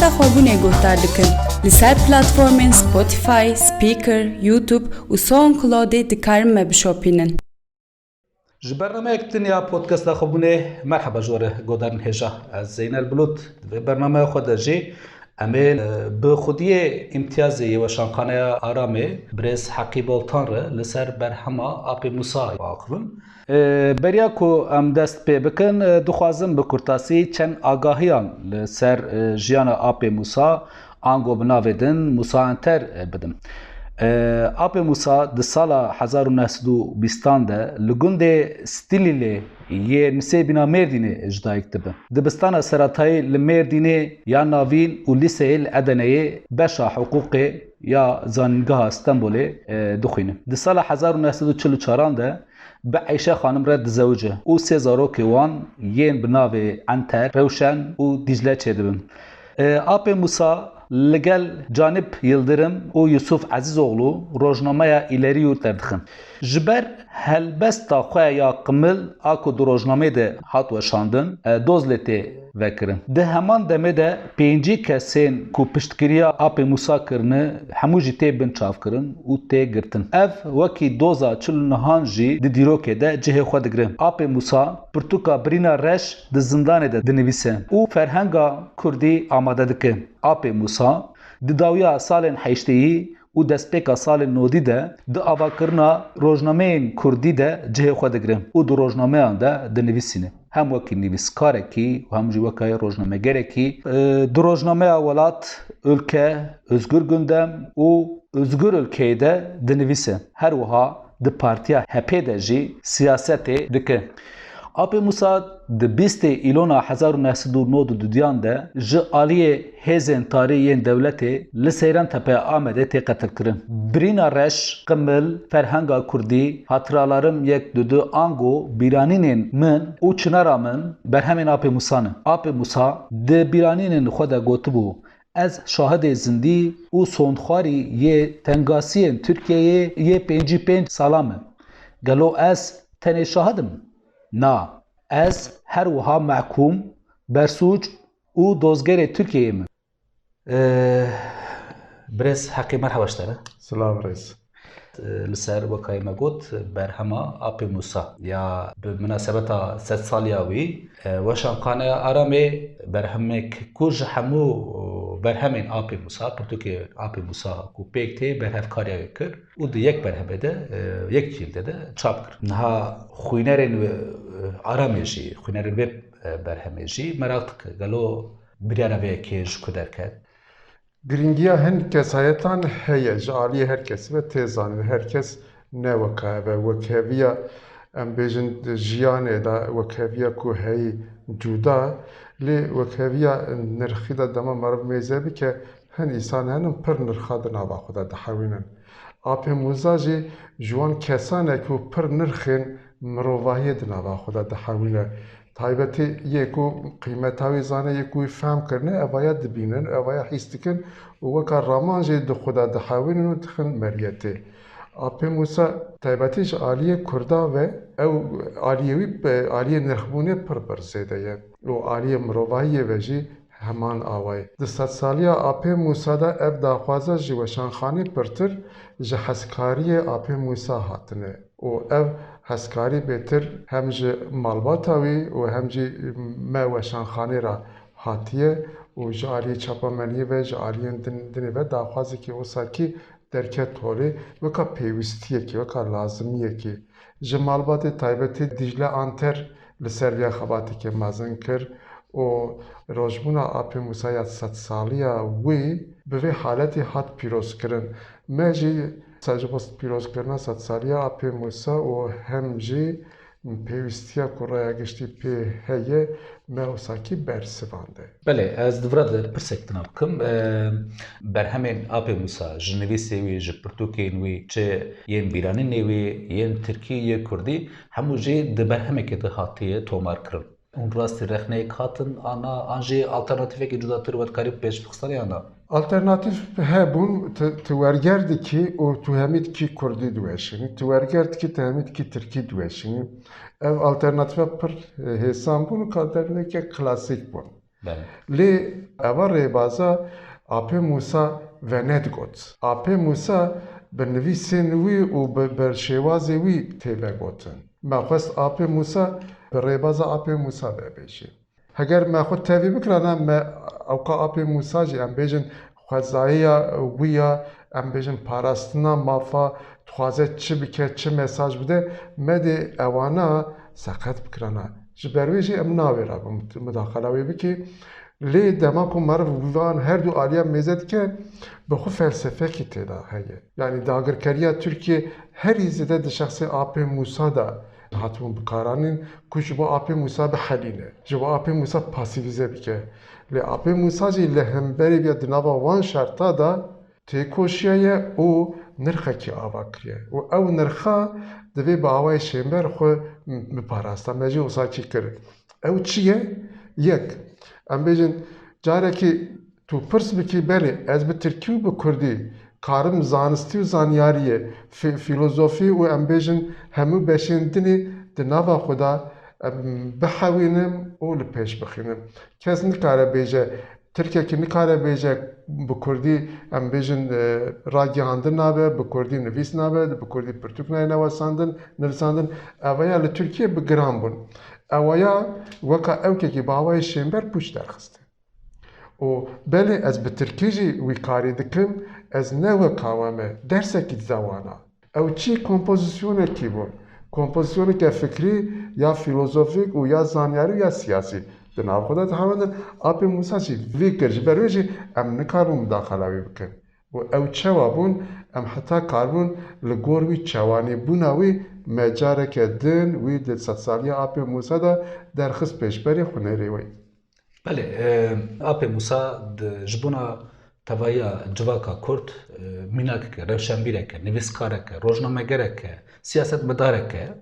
Podcasta Xwebûnê guhdar dikin. Li ser platformên Spotify, Spreaker, YouTube û SoundCloudê dikarin me bişopînin. Ji bernameyek din ya podcasta Xwebûnê merheba ji we re godarin hêja. Ez Zeynel Bulut vê bernameya xwe de jî em ê bi xwediyê îmtiyazê yê Weşanxaneya Aramê Birêz Heqî Boltan re li ser berhema Apê Musayê axivin. Beriya ku em dest pê bikin, dixwazim bi kurtasî çend agahiyan li ser jiyana Apê Musa ango bi navê din Musa Enter bidim. Apê Musa di sala 1920 de li gundê Stilîlê yê Nisêbîna Mêrdînê ji dayîk dibe. Dibistana seratayî li Mêrdînê ya navîn û lîseyê li Edeneyê beşa hiqûqê ya zanîngeha Stenbolê dixwînin. Di sala 1944 de bi Eyşe xanim re dizewije û sê zarokê wan yên bi navê Enter, Rewşen û Dicle çêdibin. Apê Musa li gel Canip Yıldırım û Yusuf Ezizoğlu rojnameya İleri Yurt derdixin. Ji ber helbesta xwe ya qimil a ku di rojnamê de hat weşandin, doz lê tê vekirin. Di heman demê de pêncî kesên ku piştgiriya Apê Musa kirine hemû jî tê bin çavkirin û tê girtin. Ev wekî doza çilnihan jî di dîrokê de cihê xwe digirin. Apê Musa pirtûka birîna reş di zindanê de dinivîse û ferhenga Kurdî amade dike. Apê Musa di dawiya salên heşteyî û destpêka salên nodî de di avakirina rojnameyên Kurdî de cihê xwe digirin û di rojnameyan de dinivîsîne. Hem wekî nivîskarekî û hem jî wekî rojnamegerekî. Di rojnameya welat, ülke, özgür gündem û özgür ülkeyê de dinivîse. Her wiha di partiya HP de jî siyasetê dike. Apê Musa di 20 îlona 1992 de ji aliyê hêzên tarî yên dewletê li Seyrantepeya Amedê tê qetilkirin. Birîna reş, qimil, ferhenga Kurdî, hatiralarım yek dudu ango bîranînên min û çinara min berhemên Apê Musa ne. Apê Musa di bîranînên xwe de gotibû ez şahidê zindî û sondxwarî yê tengasiyên Tirkiyeyê yê 55 sala me. Gelo ez tenê şahidim? Na, ez her wiha mehkûm, bersuc û dozgerê Tirkiyeyê me. Birêz Heqî merheba ji te re. Silav reis. Li ser wekayê me got berhema Apê Musa ya bi münasebeta sed saliya wî Weşanxaneya Aramê berhemek ku ji hemû berhemên Apê Musa, pirtûkê Apê Musa ku pêk tê berhevkariya kir û di yek berhemê de yek cîldê de çap kir. Niha xwînerên Aramê jî, xwînerên vê berhemê jî merak dike gelo biryara vê yekê ji ku derket. Giringiya hin kesayetan heye ji aliyê herkes ve têzan ve herkes ne wekaye ve wekeviya em bêjin jiyanê da wekeviya ku heyî cuda lê wekeviya nirxî da dema meriv mêze bike hin îsan henin pir nirxa di nava xwe de dihewînin. Apê Musa jî ji wan kesan e ku pir nirxên mirovahiyê di nava xwe de dihewîne. Taybetî yê ku qîmeta wî zane yê ku wî fehm kirine evaya dibînin, evaya hîs dikin û weka raman jî di xwe de dihewînin û dixin meriyetê. Apê Musa taybetî ji aliyê Kurda ve ew aliyê wî aliyê nirxbûnê pir zêde ye û aliyê mirovahiyê ve jî heman awayê. Di sedsaliya Apê Musa da ev daxwaza ji weşanxanê pirtir ji hezkariyê Apê Musa hatine û ev hezkarî bêtir hem ji malbata wî û hem jî me weşanxanê ra hatiye û ji aliyê çapameniyê ve ji aliyên dinê ve daxwazekî wesakî derket holê weka pêwîstiyekî, weka lazimiyekî. Ji malbatê taybetî Dicle Anter li ser vêya xebatekê mezin kir û rojbûna Apê Musa ya sedsaliya wî bi vê haletê hat pîrozkirin. Me jî ji bo pîrozkirina sedsaliya Apê Musa û hem jî pêwîstiya ku raya giştî pê heye me wesakî bersivande. Belê, ez divra de pirsek din bikim. Berhemên Apê Musa ji nivîsê wî, ji pirtûkên wî, çi yên bîranînê wî, yên Tirkî, yê Kurdî hemû jî di berhemekê de hatiye tomar kirin. Hûn rastî rexneyek hatin ana an jî alternatîfekî cudatir wedkarî pêş bixistaniye ana? Alternatîf hebûn tu werger dikî û tu hemî dikî Kurdî diweşînî, tu werger dikî tu hemî dikî Tirkî diweşînî. Ev alternatîfa pir hêsan bûn û alternatîfeke klasîk bûn. بله لی اول ریبازا آپ موسا و ندگوت آپ موسا به نویسین وی و به شوازی وی تیبه گوتن ما خواست آپ موسا به ریبازا آپ موسا ببیشی اگر ما خود تاوی بکرانم ما اوقا آپ موسا جی ام بیجن خوزایی ویا ام بیجن پاراستنا مافا خوازه چه بکه چه مساج بده مده اوانا سقط بکرانا جبروی جی ام ناوی را مداخله وی بکی لی دماغ مرف ویوان هر دو آلیا میزد که به خود فلسفه کی تدا هیه یعنی داگرکریا ترکیه هر ایزده ده شخص آپ موسا دا هاتون بکارانین که جبا آپ موسا به حلینه جبا آپ موسا پاسیویزه بکه لی آپ موسا جی لهمبری بیا دنابا وان شرطا دا تیکوشیه او نرخه کی آوا کریه و او نرخه دوی با آوای شیمبر خو مپاراستا مجی اوسا چی کرد او چیه؟ یک ام بیجن جاره که تو پرس بکی بله از به ترکی و به کردی کارم زانستی و زانیاریه فیلوزوفی و ام بیجن همو بشندنی دناوا خدا بحوینم و لپیش بخینم کس نکاره بیجه ترکیه که نکاره بیجه به کردی ام بیجن راگیاندن نابه به کردی نویس نابه به کردی پرتوک نویساندن اویا لترکیه بگرام بون اویا وکا اوکی که باوای شیمبر پوش درخسته و بله از به ترکیجی وی کاری دکم از نو کامه درسه کی زوانا او چی کمپوزیسیونه کی بون کمپوزیسیونه که فکری یا فیلوزوفیک و یا زانیاری یا سیاسی دناب خدا تهاوندن آپ موسا چی وی کرج برویجی ام نکارم مداخله وی بکن و او چوا بون ام حتی کاربون لگور وی چوانی بوناوی مجاره که دن وی دل سالی آپ موسا دا درخص پیشبری خونری وی بله آپ موسا جبونا توایا جواکا کرد میناک که روشنبیره که نویسکاره که روزنامه‌گره که سیاست مداره که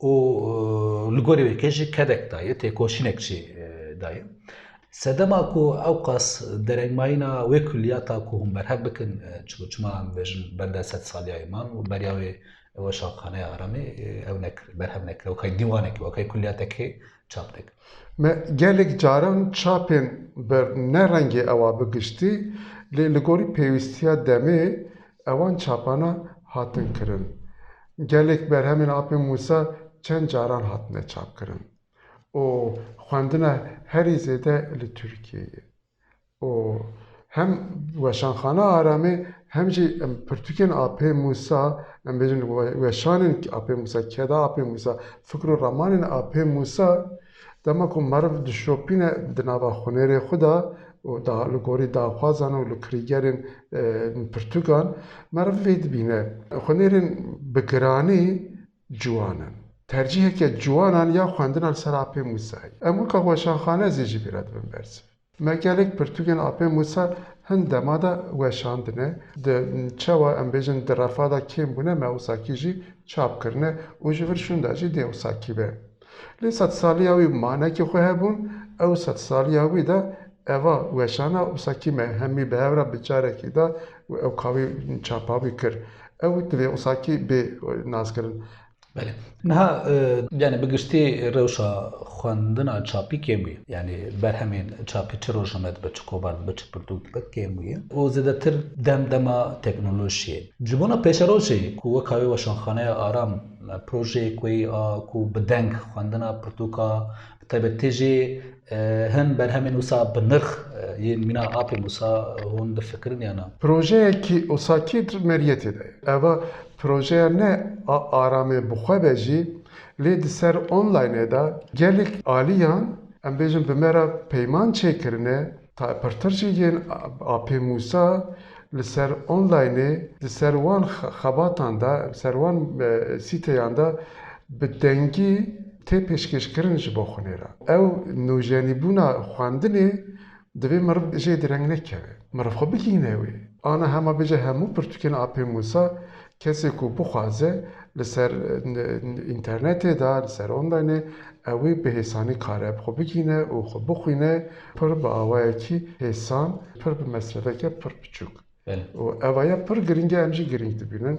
و لگوری وی کجی کدک دایه تیکوشینک چی دایه سدما کو اوقاس درنگماینا و کلیاتا کو هم برهب بکن چما هم بجن بنده 100 سالی ایمان و بریاوی و شاقخانه آرامی او نکر برهم نکر و کای دیوانه که و کای کلیاتا که چاپ دک ما گلک جاران چاپن بر نرنگی اوا بگشتی لگوری پیوستیا دمه اوان چاپانا هاتن کرن گلک بر همین آپ موسا چند جاران هاتنه چاپ کرن و خواندنه هری زیده لترکیه و هم وشانخانه آرامی هم جی پرتوکین آپ موسا ام بیجن وشانن آپ موسا کدا آپ موسا فکر و رمانن آپ موسا دما کو مرف دشوپینه دناوا خونری خدا و دا لگوری دا خوازان و لکریگرین پرتوکان مرف وید بینه خونرین بگرانی جوانن ترجیح که جوانان یا خواندن سر آپ موسا اما که وشانخانه زیجی بیرد بن برسه مگلک پرتوکین آپ موسا هند دمادا وشاندنه ده چوا ام بیجن در رفادا کم بونه موساکی جی چاپ کرنه و جور شونده جی ده وساکی به لی 100 سالی اوی مانه که خواه بون او 100 سالی اوی ده اوا وشانا وساکی مه همی به هورا بچاره کی ده او کاوی چاپاوی کر او دوی وساکی به ناز کرن بله نه yani بگشتی روشا خواندنا چاپی کمی yani برهمین چاپی چه روشمت بچه کوبار بچه پردوت بد کمیه و زیادتر دما تکنولوژی جبونا پیش روشی کو وکاوی وشانخانه آرام پروژه کوی کو بدنگ خواندنا پرتوکا تبتیجی هن برهمین وسا بنرخ ین مینا آپ موسا هون دفکرن یانا پروژه کی وساکی مریتی ده اوا پروژه نه آرامه بخواه بجی لید سر آنلاین دا گلیک آلیان ام بیجن بمرا پیمان چکرنه تا پرترچی ین آپ موسا لسر آنلاین لسر وان خباتان دا لسر وان سیتیان دا بدنگی تی پیشکش کرن جبا خونه را او نوجانی بونا خواندنه دوی مرد جه درنگ نکره مرد خواه بگینه وی آنا همه بجه همو پرتوکین آپ موسا کسی که بخوازه لسر اینترنت دا لسر آنلاین اوی به حسانی کاره خواه بگینه و خواه بخوینه پر با آوائه کی حسان پر به مصرفه که پر بچوک و اوائه پر گرینگه امجی گرینگ دبینن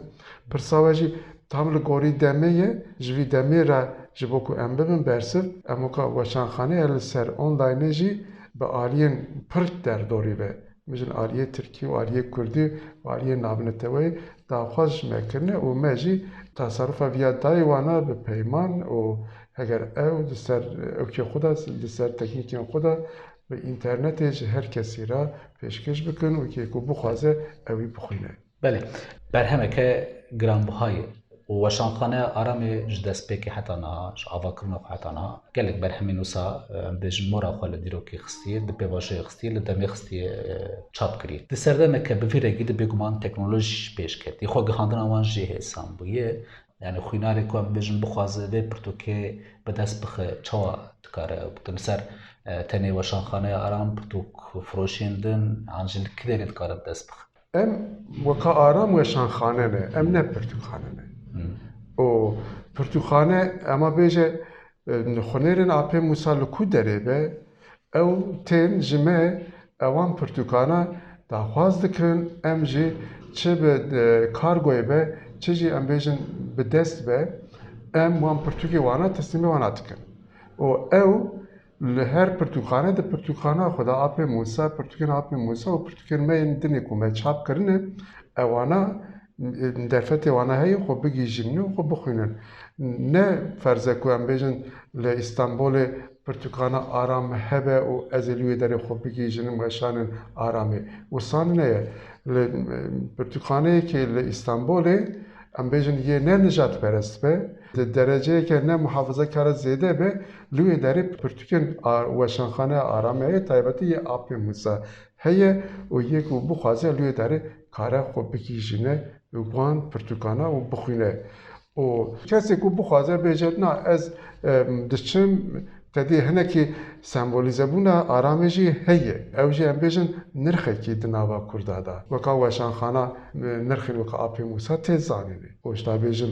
پر ساواجی tam لگوری دمیه جوی دمی را جبو که ام ببین برسف اما که وشانخانه ال سر آنلاین جی به آلیین پرت در دوری به میشن آلیه ترکی و آلیه کردی و آلیه نابنتوی داخوش میکنه و میجی تصرف ویا دایوانا به پیمان و اگر او دستر اوکی خدا دستر تکنیکی خدا به اینترنتش هر کسی را پیشکش بکن و که بخوازه اوی بخوینه. بله برهمه که گرانبهای و شانخانه آرام جدسپیک حتی نه آوا کرنو حتی نه گلک برهمی نوسا بج مورا خال دیروکی خستی دپی واژه خستی لدمی خستی چاپ کری. دسرده مکه بفیره گید بگمان تکنولوژی پیش کرد. یخو گهاندن آوان جه حسام بویه یعنی خویناری که بجن بخوازه به پرتوکه به دست بخه چوا دکاره بکن سر تنی و شانخانه آرام پرتوک فروشیندن آنجل کدری دکاره به دست بخه. ام وکا آرام و شانخانه نه ام نه پرتوخانه نه. و پرتوخانه اما بیجه خونیرن آپی موسا لکو داره به او تین جمعه اوان پرتوخانه داخواز دکرن ام جی چه به کارگوی به چه جی ام بیجن به دست به ام وان پرتوکی وانا تسلیمی وانا دکن و او لهر پرتوخانه ده پرتوخانه خدا آپی موسا پرتوکن آپی موسا و پرتوکن مین دنی کو ما چاپ کرنه اوانا درفت وانا هی خو بگی جمنو خو بخوینن نه فرضه کو ام بیجن ل استانبول پرتوخانه آرام هبه و ازلیو در خو بگی جنم وشانن آرامه و سان نه ل پرتوخانه که ل استانبول ام بیجن یه نه نجات پرست به درجه که نه محافظه کار زیاده به لوی داری پرتوکن و شانخانه آرامه تایبتی یه آپی موسا هیه و یک و بخوازه لوی داری کاره خوب بکیجینه وان پرتوکانه و بخوینه و کسی که بخوازه بیجد نه از دچم تدی هنه که سمبولیزه بونه آرامه جی هیه او جی ام بیجن نرخه که دناوا کرده دا وکا و شانخانه نرخی وکا آپی موسا تیز زانینه وشتا بیجن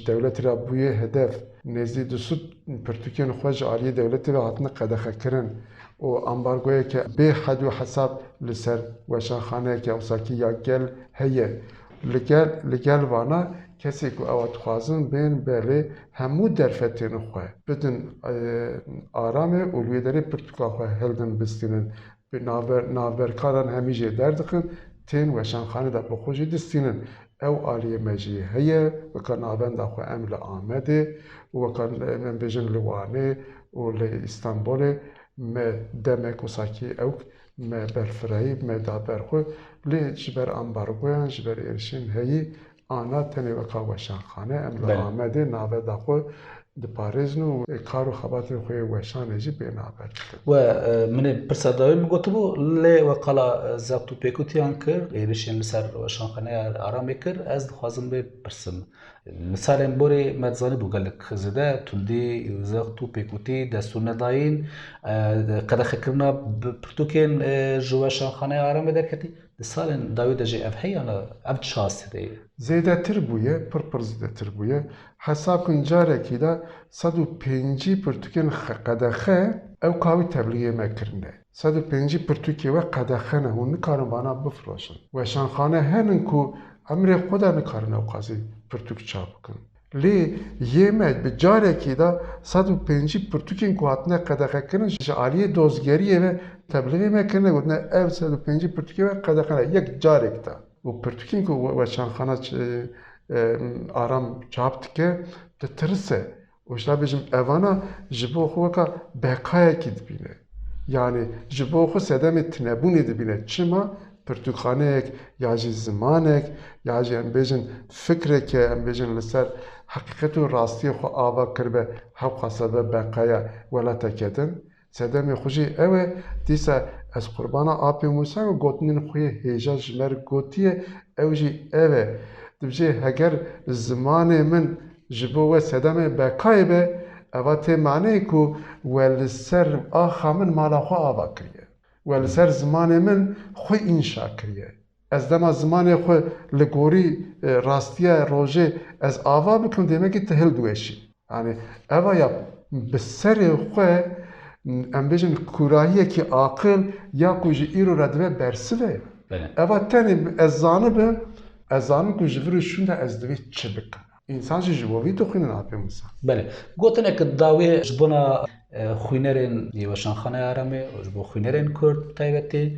دولت را بویه هدف نزدی دسود پرتوکین خوش آلی دولتی را حتنا قدخه کرن و امبارگویه که به حد و حساب لسر و شانخانه که اوساکی یا گل هیه لگل وانا کسی که اوت خوازن بین بله همو درفتین خواه بدن آرامه اولوی داری پرتوکا خواه هلدن بستینن به ناورکاران همیشه دردخن تین و شانخانه دا بخوشی دستینن او آلیه مجیه هیه وکا ناوند خواه امل آمده وکا من بجن لوانه و لاستانبول ما دمک وساکی اوک ما برفرایی ما دابرخو لی جبر امبارگویان جبر ارشین هیی آنا تنی وکا و شانخانه امل آمده ناوه دا خو دپارزن و کار و خباتر خوی وشانه جی به نابرد و من پرسادایی میگوتبو لی وقالا زبطو پیکوتیان کر ایرشین لسر شانخانه آرامی کر از دخوازم به پرسم مثال بوری مدزانی بوگلک خزده تندی زبطو پیکوتی دستور نداین قدخه کرنا پرتوکین جوا شانخانه آرامی درکتی دسالن داوی دجی اف هی انا اف شاسته دی زیده تر بویه پر زیده تر بویه حساب کن جاره که دا 105 پرتوکین قدخه او کاوی تبلیغ مکرنه 105 پرتوکی و قدخه نه هون نکارن بانا بفروشن و شانخانه هنن کو امر خدا نکارن او قاضی پرتوک چاپ کن لی یمد به جاره که دا 105 پرتوکین کو هاتنه قدخه کنن جعالی دوزگریه و تبلیغ مکرنه گفتن او 105 پرتوکی و قدخه یک جاره که دا و پرتوکین کو و شانخانه آرام چاپت که ترسه وشتا بجم اوانا جبو خو که بقایه کی دبینه یعنی جبو خو سدم تنبونی دبینه چما پرتوخانه یا جی زمانک یا جی ام بجن فکره که ام بجن لسر حقیقت و راستی خو آوا کربه هاو قصبه بقایه ولا تکدن سدم خوشی اوه دیسا از قربانا آپی موسا و گوتنین خوی هیجا جمر گوتیه او جی اوه دبجه اگر زمان من جبوه سدم بقای به اوات معنی کو ولسر آخا من مالا خو آوا کریه ولسر زمان من خوی انشا کریه از دما زمان خو لگوری راستیه روژه از آوا بکن دیمه که تهل دوشی یعنی اوا یا بسر خو ام بیجن کوراهیه که عاقل یا کجی ایرو ردوه برسوه اوا تنی از زانه به از زانه که جوری شونده از دوی چه بکنه انسان جی جوابی دخوینن آپ موسا بله گوتنك داوی جبنا خوينرين يوشانخانه آرامه وجبو خوينرين كرد تايبتي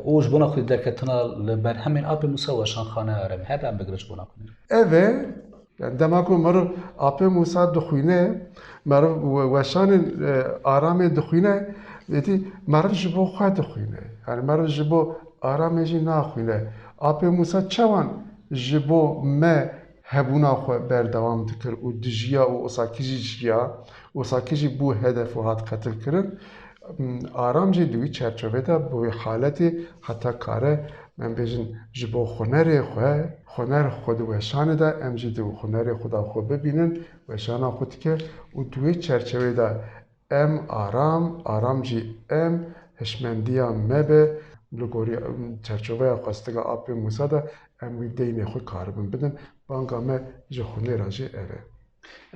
وجبنا خوي دركتنا لبرهمين آب موسى وشانخانه آرامه هذا عم بقرش بنا كنين اوه دما کو مرو آپ موسا دخوینه مرو وشان آرام دخوینه دیتی مرو جبو خواه دخوینه یعنی مرو جبو آرام جی ناخوینه آپ موسا چوان جبو ما هبونا خو بردوام دکر و دجیا و اساکیجی جیا اساکیجی بو هدف و هات قتل کرن آرام جی دوی چرچوه دا بو حالتی حتی کاره من بیشن جبو خونر خود وشان دا ام جی دو خونر خدا خو ببینن وشان خود که و دوی چرچوه دا ام آرام جی ام هشمندیا مبه لگوری چرچوه خواستگا آپ موسا دا ام وی دین خود کاربن بدن بانگا ما جه خونه راجع اوه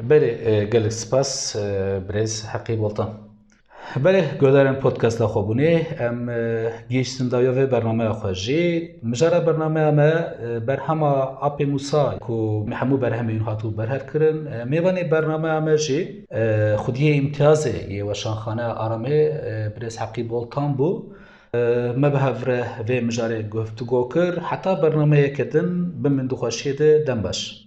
بله گلک سپاس برز حقی بولتان بله گودارن پودکاست خوبونه ام گیشتن داوی برنامه خواجی مجرد برنامه ما برهما آپ موسا کو محمو برهم این هاتو برهر کرن میوانی برنامه ما جی خودیه امتیازه یه وشانخانه آرامه برز حقی بولتان بو ما بهفره و مجاره گفتگو کر حتی برنامه کردن بمن دخوشیده دنباش